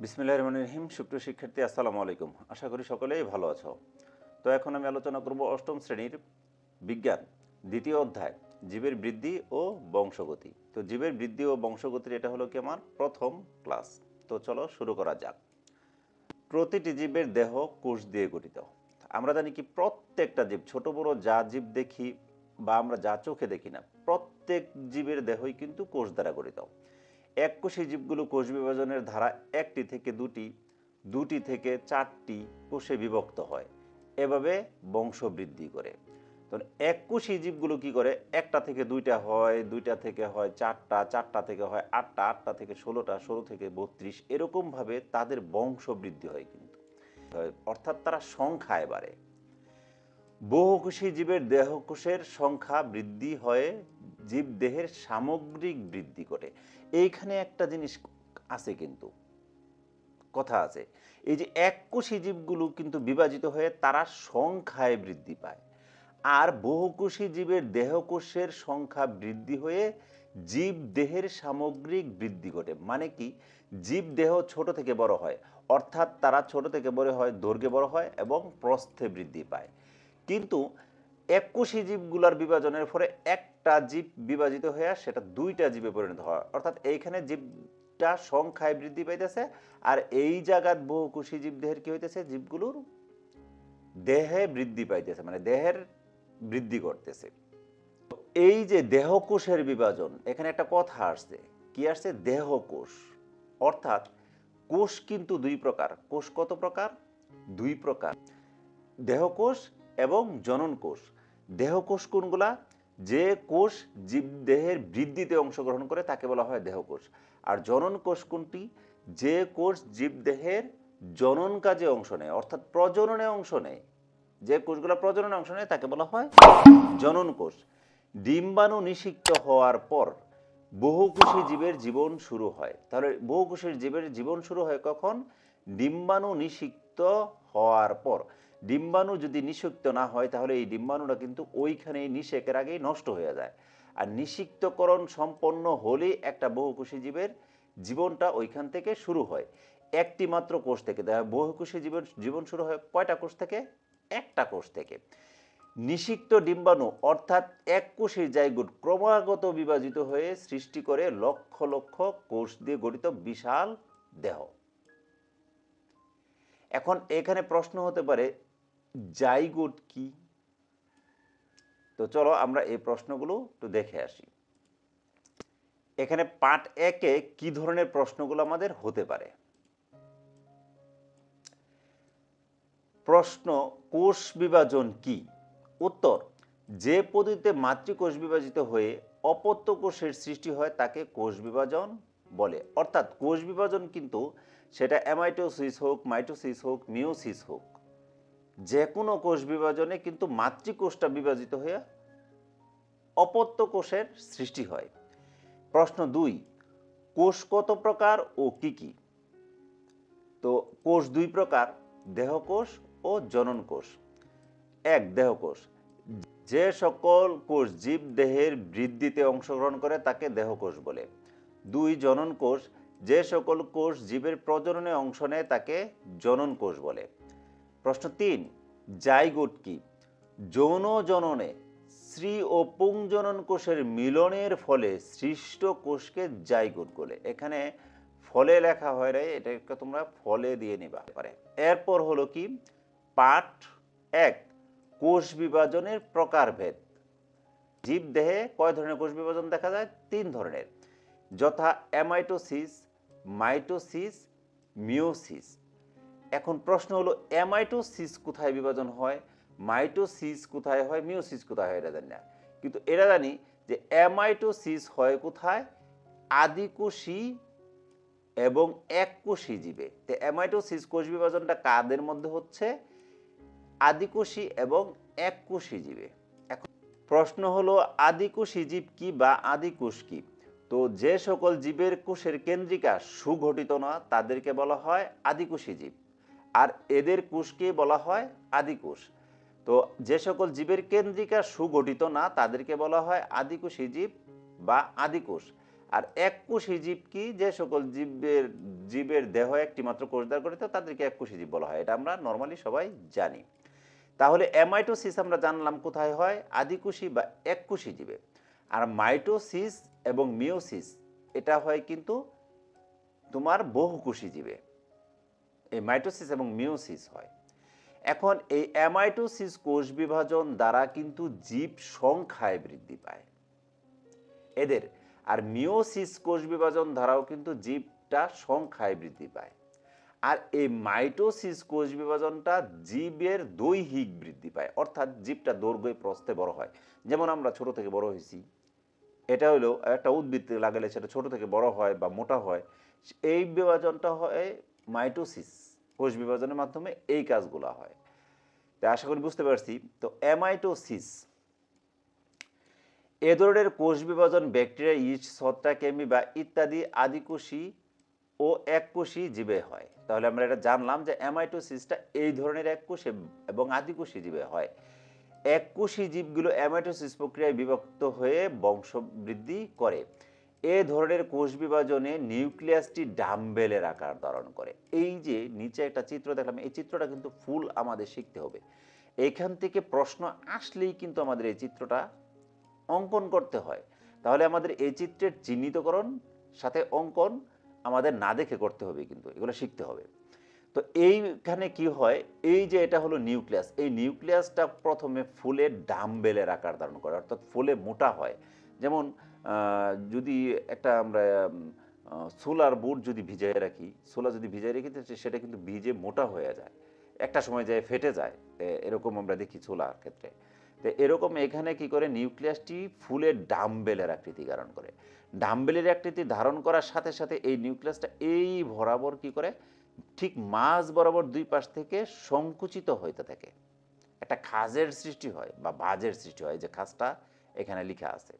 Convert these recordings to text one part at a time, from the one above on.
বিসমিল্লাহির রহমানির রহিম। সুপ্রিয় শিক্ষার্থী, আসসালামু আলাইকুম। আশা করি সকলেই ভালো আছো। তো এখন আমি আলোচনা করব অষ্টম শ্রেণীর বিজ্ঞান দ্বিতীয় অধ্যায় জীবের বৃদ্ধি ও বংশগতি। তো জীবের বৃদ্ধি ও বংশগতির এটা হলো কি আমার প্রথম ক্লাস। তো চলো শুরু করা যাক। প্রতিটি জীবের দেহ কোষ দিয়ে গঠিত। আমরা জানি কি প্রত্যেকটা জীব, ছোট বড় যা জীব দেখি বা আমরা যা চোখে দেখি না, প্রত্যেক জীবের দেহই কিন্তু কোষ দ্বারা গঠিত। এককোষী জীবগুলো কোষ বিভাজনের ধারা একটি থেকে দুটি, দুটি থেকে চারটি কোষে বিভক্ত হয়, এভাবে বংশ বৃদ্ধি করে। তো এককোষী জীবগুলো কি করে, একটা থেকে দুইটা হয়, দুইটা থেকে হয় চারটা, চারটা থেকে হয় আটটা, আটটা থেকে 16টা, 16 থেকে 32, এরকমভাবে তাদের বংশ বৃদ্ধি হয় কিন্তু, অর্থাৎ তারা সংখ্যায় বাড়ে। বহুকোষী জীবের দেহকোষের সংখ্যা বৃদ্ধি হয়ে জীবদেহের সামগ্রিক বৃদ্ধি ঘটে। এইখানে একটা জিনিস আছে, কিন্তু কথা আছে। এই যে এককোষী জীবগুলো কিন্তু বিভাজিত হয়ে তারা সংখ্যায় বৃদ্ধি পায়, আর বহুকোষী জীবের দেহকোষের সংখ্যা বৃদ্ধি হয়ে জীব দেহের সামগ্রিক বৃদ্ধি ঘটে। মানে কি, জীব দেহ ছোট থেকে বড় হয়, অর্থাৎ তারা ছোট থেকে বড় হয়, দৈর্ঘ্যে বড় হয় এবং প্রস্থে বৃদ্ধি পায়। কিন্তু এককোষী জীবগুলার বিভাজনের ফলে একটা জীব বিভাজিত হয়ে সেটা দুইটা জীবে পরিণত হয়, অর্থাৎ এইখানে জীবটা সংখ্যায় বৃদ্ধি পাইতেছে, আর এই জায়গার বহুকোষী জীব দেহের কি হইতেছে, জীবগুলোর দেহে বৃদ্ধি পাইতেছে, মানে দেহের বৃদ্ধি করতেছে। এই যে দেহকোষের বিভাজন, এখানে একটা কথা আসছে, কি আসছে, দেহকোষ। অর্থাৎ কোষ কিন্তু দুই প্রকার। কোষ কত প্রকার? দুই প্রকার, দেহকোষ এবং জনন কোষ। দেহকোষ কোনগুলা? যে কোষ জীবদেহের বৃদ্ধিতে অংশগ্রহণ করে তাকে বলা হয় দেহকোষ। আর জনন কোষ কোনটি? যে কোষ জীবদেহের জনন কাজে অংশ নেয়, অর্থাৎ প্রজননে অংশ নেয়। যে কোষগুলো প্রজননে অংশ নেয় তাকে বলা হয় জনন কোষ। ডিম্বাণু নিষিক্ত হওয়ার পর বহুকোষী জীবের জীবন শুরু হয়। তাহলে বহুকোষী জীবের জীবন শুরু হয় কখন? ডিম্বাণু নিষিক্ত হওয়ার পর। ডিম্বাণু যদি নিষিক্ত না হয় তাহলে এই ডিম্বাণুটা কিন্তু ওইখানেই নিষেকের আগেই নষ্ট হয়ে যায়। আর নিষিক্তকরণ সম্পন্ন হলেই একটা বহুকোষী জীবের জীবনটা ওইখান থেকে শুরু হয়, একটি মাত্র কোষ থেকে। বহুকোষী জীবের জীবন শুরু হয় কয়টা কোষ থেকে? একটা কোষ থেকে। নিষিক্ত ডিম্বাণু অর্থাৎ এককোষী জাইগোট ক্রমাগত বিভাজিত হয়ে সৃষ্টি করে লক্ষ লক্ষ কোষ দিয়ে গঠিত বিশাল দেহ। এখন এখানে প্রশ্ন হতে পারে, জাইগোট কি? তো চলো আমরা এই প্রশ্নগুলো একটু দেখে আসি। এখানে পার্ট একে কি ধরনের প্রশ্নগুলো আমাদের হতে পারে। প্রশ্ন, কোষ বিভাজন কি? উত্তর, যে পদ্ধতিতে মাতৃকোষ বিভাজিত হয়ে অপত্য কোষের সৃষ্টি হয় তাকে কোষ বিভাজন বলে। অর্থাৎ কোষ বিভাজন কিন্তু সেটা অ্যামাইটোসিস হোক, মাইটোসিস হোক, মিওসিস হোক, যে কোনো কোষ বিভাজনে কিন্তু মাতৃকোষটা বিভাজিত হয়ে অপত্য কোষের সৃষ্টি হয়। প্রশ্ন 2, কোষ কত প্রকার ও কি কি? তো কোষ দুই প্রকার, দেহকোষ ও জনন কোষ। এক, দেহকোষ, যে সকল কোষ জীব দেহের বৃদ্ধিতে অংশগ্রহণ করে তাকে দেহকোষ বলে। 2, জনন কোষ, যে সকল কোষ জীবের প্রজননে অংশ নেয় তাকে জনন কোষ বলে। প্রশ্ন 3, জাইগোট কি? যৌন জননে স্ত্রী ও পুংজনন কোষের মিলনের ফলে সৃষ্ট কোষকে জাইগোট বলে। এখানে ফলে লেখা হয় রে, এটাকে তোমরা ফলে দিয়ে নিবা পারে। এরপর হলো কি, পার্ট 1, কোষ বিভাজনের প্রকারভেদ। জীব দেহে কয় ধরনের কোষ বিভাজন দেখা যায়? 3 ধরনের, যথা অ্যামাইটোসিস, মাইটোসিস, মিওসিস। এখন প্রশ্ন হলো, অ্যামাইটোসিস কোথায় বিভাজন হয়, মাইটোসিস কোথায় হয়, মিওসিস কোথায় হয়, এটা জানি না। কিন্তু এটা জানি যে অ্যামাইটোসিস হয় কোথায়? আদিকোষী এবং এককোষী জীবে। তো অ্যামাইটোসিস কোষ বিভাজনটা কাদের মধ্যে হচ্ছে? আদিকোষী এবং এককোষী জীবে। এখন প্রশ্ন হলো, আদিকোষী জীব কি বা আদিকোষ কি? তো যে সকল জীবের কোষের কেন্দ্রিকা সুগঠিত না তাদেরকে বলা হয় আদিকোষী জীব, আর এদের কোষকে বলা হয় আদিকোষ। তো যে সকল জীবের কেন্দ্রিকা সুগঠিত না তাদেরকে বলা হয় আদিকোষী জীব বা আদিকোষ, আর এককোষী জীব কি, যে সকল জীবের দেহ একটি মাত্র কোষ দ্বারা গঠিত তাদেরকে এককোষী জীব বলা হয়। এটা আমরা নর্মালি সবাই জানি। তাহলে অ্যামাইটোসিস আমরা জানলাম কোথায় হয়, আদিকোষী বা এককোষী জীবে। আর মাইটোসিস এবং মিওসিস এটা হয় কিন্তু তোমার বহুকোষী জীবে। এই মাইটোসিস এবং মিওসিস হয়। এখন এই অ্যামাইটোসিস কোষ বিভাজন দ্বারা কিন্তু জীব সংখ্যায় বৃদ্ধি পায় এদের, আর মিওসিস কোষ বিভাজন দ্বারাও কিন্তু জীবটা সংখ্যায় বৃদ্ধি পায়। আর এই মাইটোসিস কোষ বিভাজনটা জীবের দৈহিক বৃদ্ধি পায়, অর্থাৎ জীবটা দৈর্ঘ্যে প্রস্থে বড় হয়। যেমন আমরা ছোট থেকে বড় হয়েছি, এটা হলো একটা উদ্ভিদ লাগালে সেটা ছোট থেকে বড় হয় বা মোটা হয়, এই বিভাজনটা হয় মাইটোসিস কোষ বিভাজনের মাধ্যমে, এই কাজগুলো হয়। তাই আশা করি বুঝতে পারছি। তো অ্যামাইটোসিস এ ধরনের কোষ বিভাজন ব্যাকটেরিয়া, ইস্ট, ছত্রাক, অ্যামিবা ইত্যাদি আদিকোষী ও এককোষী জীবে হয়। তাহলে আমরা এটা জানলাম যে অ্যামাইটোসিসটা এই ধরনের এককোষী এবং আদিকোষী জীবে হয়। এককোষী জীবগুলো অ্যামাইটোসিস প্রক্রিয়ায় বিভক্ত হয়ে বংশবৃদ্ধি করে। এ ধরনের কোষ বিভাজনে নিউক্লিয়াসটি ডাম্বেলের আকার ধারণ করে। এই যে নিচে একটা চিত্র দেখলাম, এই চিত্রটা কিন্তু ফুল আমাদের শিখতে হবে। এইখান থেকে প্রশ্ন আসলেই কিন্তু আমাদের এই চিত্রটা অঙ্কন করতে হয়। তাহলে আমাদের এই চিত্রের চিহ্নিতকরণ সাথে অঙ্কন আমাদের না দেখে করতে হবে, কিন্তু এগুলো শিখতে হবে। তো এইখানে কি হয়, এই যে এটা হলো নিউক্লিয়াস, এই নিউক্লিয়াসটা প্রথমে ফুলের ডাম্বেলের আকার ধারণ করে, অর্থাৎ ফুলে মোটা হয়। যেমন যদি একটা আমরা সোলার বুট যদি ভিজিয়ে রাখি, সোলা যদি ভিজিয়ে রেখে সেটা কিন্তু ভিজে মোটা হয়ে যায়, একটা সময় যায় ফেটে যায়, এরকম আমরা দেখি সোলার ক্ষেত্রে। তো এরকম এখানে কি করে, নিউক্লিয়াসটি ফুলের ডাম্বেলের আকৃতি ধারণ করে। ডাম্বেলের আকৃতি ধারণ করার সাথে সাথে এই নিউক্লিয়াসটা এই বরাবর কি করে, ঠিক মাঝ বরাবর দুই পাশ থেকে সংকুচিত হইতে থাকে, একটা খাঁজের সৃষ্টি হয় বা বাজের সৃষ্টি হয়, যে খাঁজটা এখানে লেখা আছে,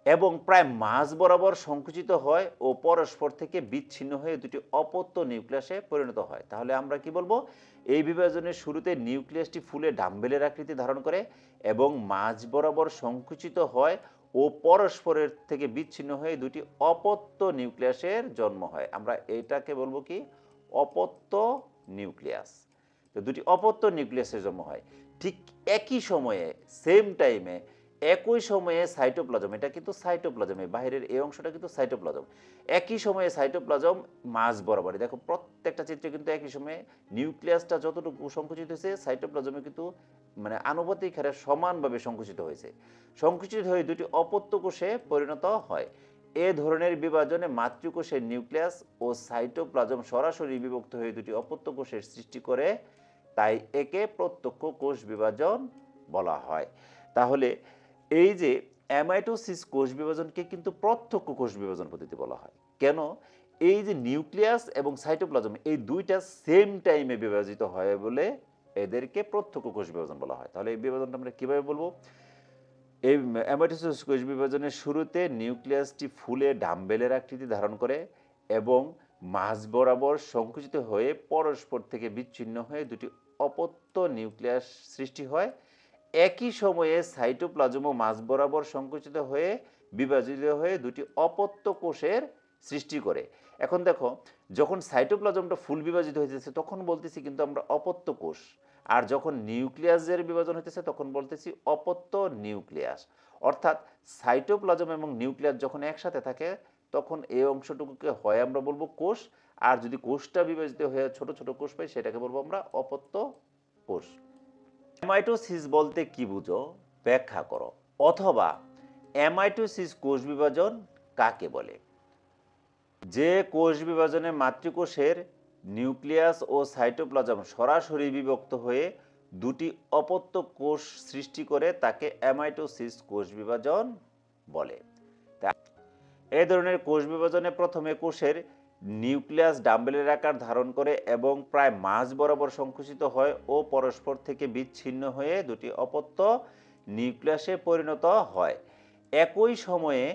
এবং প্রায় মাঝ বরাবর সংকুচিত হয় ও পরস্পর থেকে বিচ্ছিন্ন হয়ে দুটি অপত্য নিউক্লিয়াসে পরিণত হয়। তাহলে আমরা কি বলবো, এই বিভাজনের শুরুতে নিউক্লিয়াসটি ফুলে ডাম্বেলের আকৃতি ধারণ করে এবং মাঝ বরাবর সংকুচিত হয় ও পরস্পরের থেকে বিচ্ছিন্ন হয়ে দুটি অপত্য নিউক্লিয়াসের জন্ম হয়। আমরা এইটাকে বলবো কি, অপত্য নিউক্লিয়াস। তো দুটি অপত্য নিউক্লিয়াসের জন্ম হয়। ঠিক একই সময়ে, সেম টাইমে, একই সময়ে সাইটোপ্লাজম, এটা কিন্তু সাইটোপ্লাজম, এই বাইরের এই অংশটা কিন্তু সাইটোপ্লাজম, একই সময়ে সাইটোপ্লাজম মাঝ বরাবর, দেখো প্রত্যেকটা চিত্রে কিন্তু একই সময়ে নিউক্লিয়াসটা যতটুকু সংকুচিত হয়েছে, সাইটোপ্লাজমে কিন্তু মানে আনুপাতিক হারে সমানভাবে সংকুচিত হয়েছে। সংকুচিত হয়ে দুটি অপত্য কোষে পরিণত হয়। এ ধরনের বিভাজনে মাতৃকোষের নিউক্লিয়াস ও সাইটোপ্লাজম সরাসরি বিভক্ত হয়ে দুটি অপত্য কোষের সৃষ্টি করে, তাই একে প্রত্যক্ষ কোষ বিভাজন বলা হয়। তাহলে এই যে অ্যামাইটোসিস কোষ বিভাজনকে কিন্তু প্রত্যক্ষ কোষ বিভাজন পদ্ধতি বলা হয়। কেন? এই যে নিউক্লিয়াস এবং সাইটোপ্লাজম এই দুইটা সেম টাইমে বিভাজিত হয় বলে এদেরকে প্রত্যক্ষ কোষ বিভাজন বলা হয়। তাহলে এই বিভাজনটা আমরা কিভাবে বলবো, এই অ্যামাইটোসিস কোষ বিভাজনের শুরুতে নিউক্লিয়াসটি ফুলে ডাম্বেলের আকৃতি ধারণ করে এবং মাঝ বরাবর সংকুচিত হয়ে পরস্পর থেকে বিচ্ছিন্ন হয়ে দুটি অপত্য নিউক্লিয়াস সৃষ্টি হয়। একই সময়ে সাইটোপ্লাজমও মাঝ বরাবর সংকুচিত হয়ে বিভাজিত হয়ে দুটি অপত্য কোষের সৃষ্টি করে। এখন দেখো, যখন সাইটোপ্লাজমটা ফুল বিভাজিত হয়েছে তখন বলতেছি কিন্তু আমরা অপত্য কোষ, আর যখন নিউক্লিয়াসের বিভাজন হইতেছে তখন বলতেছি অপত্য নিউক্লিয়াস। অর্থাৎ সাইটোপ্লাজম এবং নিউক্লিয়াস যখন একসাথে থাকে তখন এই অংশটুকুকে হয় আমরা বলবো কোষ, আর যদি কোষটা বিভাজিত হয়ে ছোট ছোট কোষ পাই সেটাকে বলবো আমরা অপত্য কোষ। অ্যামাইটোসিস বলতে কি বুঝো, ব্যাখ্যা করো, অথবা অ্যামাইটোসিস কোষ বিভাজন কাকে বলে? যে কোষ বিভাজনে মাতৃকোষের নিউক্লিয়াস ও সাইটোপ্লাজম সরাসরি বিভক্ত হয়ে দুটি অপত্য কোষ সৃষ্টি করে তাকে অ্যামাইটোসিস কোষ বিভাজন বলে। এই ধরনের কোষ বিভাজনে প্রথমে কোষের নিউক্লিয়াস ডাম্বেলের আকার ধারণ করে এবং প্রায় মাঝ বরাবর সংকুচিত হয় ও পরস্পর থেকে বিচ্ছিন্ন হয়ে দুটি অপত্য নিউক্লিয়াসে পরিণত হয়। একই সময়ে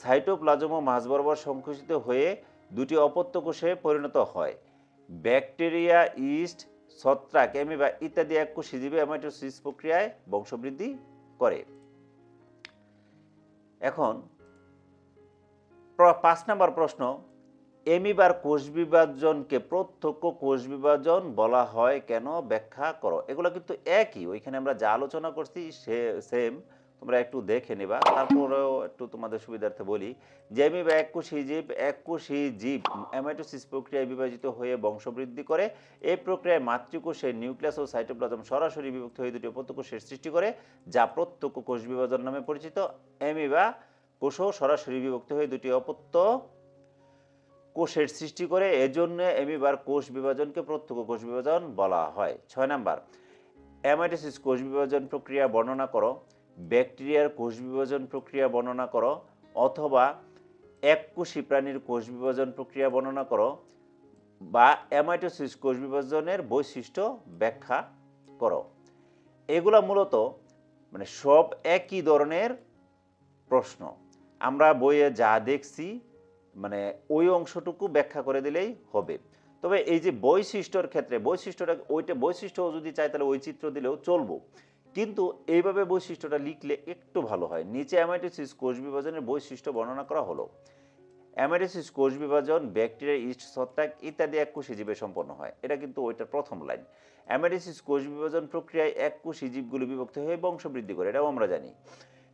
সাইটোপ্লাজমও মাঝ বরাবর সংকুচিত হয়ে দুটি অপত্য কোষে পরিণত হয়। ব্যাকটেরিয়া, ইস্ট, ছত্রাক, অ্যামিবা ইত্যাদি এককোষী জীবে অ্যামাইটোসিস প্রক্রিয়ায় বংশবৃদ্ধি করে। এখন 5 নম্বর প্রশ্ন, অ্যামিবার কোষ বিভাজনকে প্রত্যক্ষ কোষ বিভাজন বলা হয় কেন, ব্যাখ্যা করো। এগুলো কিন্তু একই, ওইখানে আমরা যা আলোচনা করছি সেম, তোমরা একটু দেখে নেবা। তারপরেও একটু তোমাদের সুবিধার্থে বলি যে অ্যামিবা এককোষী জীব অ্যামাইটোসিস প্রক্রিয়ায় বিভাজিত হয়ে বংশবৃদ্ধি করে। এই প্রক্রিয়ায় মাতৃকোষের নিউক্লিয়াস ও সাইটোপ্লাজম সরাসরি বিভক্ত হয়ে দুটি অপত্যকোষের সৃষ্টি করে, যা প্রত্যক্ষ কোষ বিভাজন নামে পরিচিত। অ্যামিবা কোষও সরাসরি বিভক্ত হয়ে দুটি অপত্য কোষের সৃষ্টি করে, এজন্য অ্যামিবার কোষ বিভাজনকে প্রত্যক্ষ কোষ বিভাজন বলা হয়। 6 নাম্বার, অ্যামাইটোসিস কোষ বিভাজন প্রক্রিয়া বর্ণনা করো। ব্যাকটেরিয়ার কোষ বিভাজন প্রক্রিয়া বর্ণনা করো, অথবা এককোষী প্রাণীর কোষ বিভাজন প্রক্রিয়া বর্ণনা করো, বা অ্যামাইটোসিস কোষ বিভাজনের বৈশিষ্ট্য ব্যাখ্যা করো। এগুলা মূলত মানে সব একই ধরনের প্রশ্ন। আমরা বইয়ে যা দেখছি মানে ওই অংশটুকু ব্যাখ্যা করে দিলেই হবে। তবে এই যে বৈশিষ্ট্যর ক্ষেত্রে বৈশিষ্ট্য যদি চাই তাহলে ওই চিত্র দিলেও চলবো, কিন্তু এইভাবে বৈশিষ্ট্যটা লিখলে একটু ভালো হয়। নিচে অ্যামাইটোসিস কোষ বিভাজনের বৈশিষ্ট্য বর্ণনা করা হলো। অ্যামাইটোসিস কোষ বিভাজন ব্যাকটেরিয়া, ইস্ট, ছত্রাক ইত্যাদি এককোষী জীবে সম্পন্ন হয়। এটা কিন্তু ওইটার প্রথম লাইন। অ্যামাইটোসিস কোষ বিভাজন প্রক্রিয়ায় এককোষী জীবগুলো বিভক্ত হয়ে বংশবৃদ্ধি করে, এটাও আমরা জানি।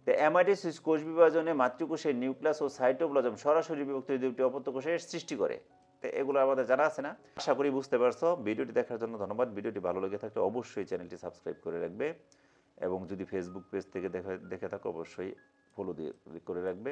অ্যামাইটোসিস কোষ বিভাজনে মাতৃকোষের নিউক্লিয়াস ও সাইটোপ্লাজম সরাসরি বিভক্ত হয়ে দুটি অপত্য কোষের সৃষ্টি করে। তো এগুলো আমাদের জানা আছে না? আশা করি বুঝতে পারছো। ভিডিওটি দেখার জন্য ধন্যবাদ। ভিডিওটি ভালো লেগে থাকলে অবশ্যই চ্যানেলটি সাবস্ক্রাইব করে রাখবে, এবং যদি ফেসবুক পেজ থেকে দেখে থাকো অবশ্যই ফলো দিয়ে করে রাখবে।